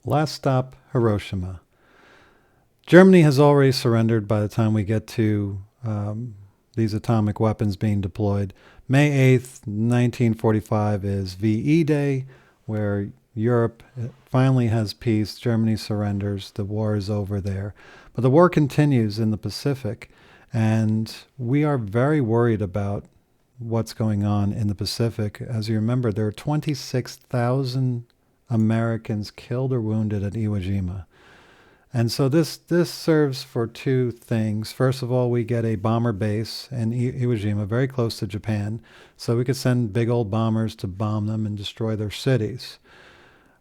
Last stop, Hiroshima. Germany has already surrendered by the time we get to these atomic weapons being deployed. May 8th, 1945 is VE Day, where Europe finally has peace. Germany surrenders. The war is over there. But the war continues in the Pacific, and we are very worried about what's going on in the Pacific. As you remember, there are 26,000 Americans killed or wounded at Iwo Jima. And so this serves for two things. First of all, we get a bomber base in Iwo Jima, very close to Japan, so we could send big old bombers to bomb them and destroy their cities.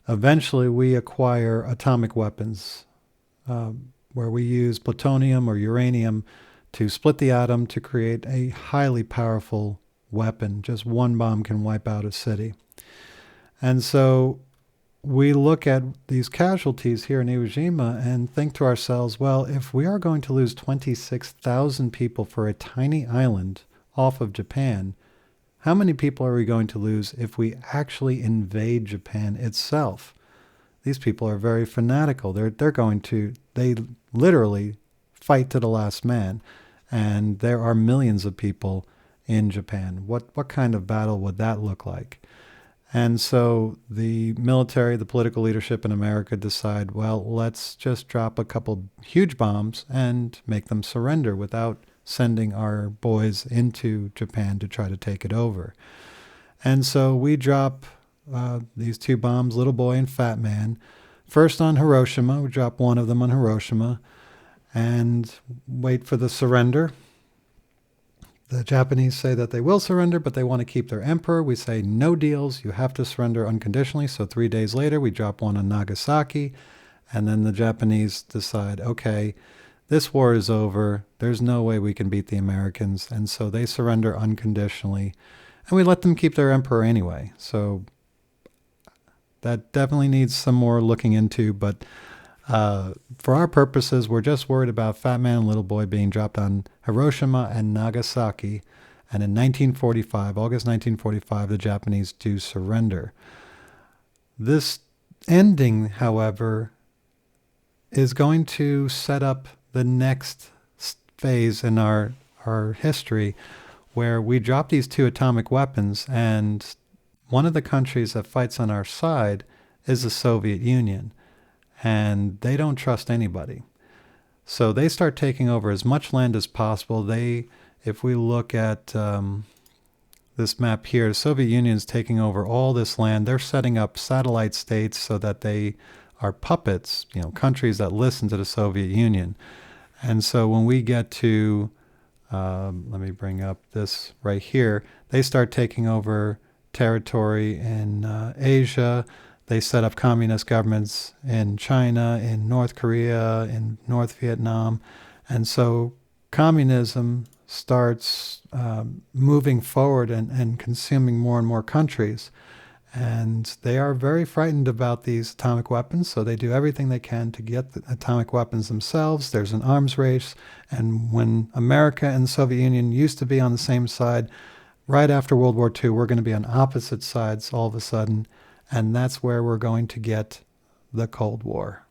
Eventually, we acquire atomic weapons, where we use plutonium or uranium to split the atom to create a highly powerful weapon. Just one bomb can wipe out a city. And so we look at these casualties here in Iwo Jima and think to ourselves, well, if we are going to lose 26,000 people for a tiny island off of Japan, how many people are we going to lose if we actually invade Japan itself? These people are very fanatical. They literally fight to the last man. And there are millions of people in Japan. What kind of battle would that look like? And so the military, the political leadership in America decide, well, let's just drop a couple huge bombs and make them surrender without sending our boys into Japan to try to take it over. And so we drop these two bombs, Little Boy and Fat Man, first on Hiroshima. We drop one of them on Hiroshima and wait for the surrender. The Japanese say that they will surrender, but they want to keep their emperor. We say, no deals. You have to surrender unconditionally. So 3 days later, we drop one on Nagasaki. And then the Japanese decide, okay, this war is over. There's no way we can beat the Americans. And so they surrender unconditionally. And we let them keep their emperor anyway. So that definitely needs some more looking into. But for our purposes, we're just worried about Fat Man and Little Boy being dropped on Hiroshima and Nagasaki. And in 1945, August 1945, the Japanese do surrender. This ending, however, is going to set up the next phase in our history where we drop these two atomic weapons, and one of the countries that fights on our side is the Soviet Union. And they don't trust anybody. So they start taking over as much land as possible. If we look at this map here, the Soviet Union is taking over all this land. They're setting up satellite states so that they are puppets, countries that listen to the Soviet Union. And so when we get to, let me bring up this right here, they start taking over territory in Asia. They set up communist governments in China, in North Korea, in North Vietnam. And so communism starts moving forward and consuming more and more countries. And they are very frightened about these atomic weapons, so they do everything they can to get the atomic weapons themselves. There's an arms race. And when America and the Soviet Union used to be on the same side, right after World War II, we're going to be on opposite sides all of a sudden. And that's where we're going to get the Cold War.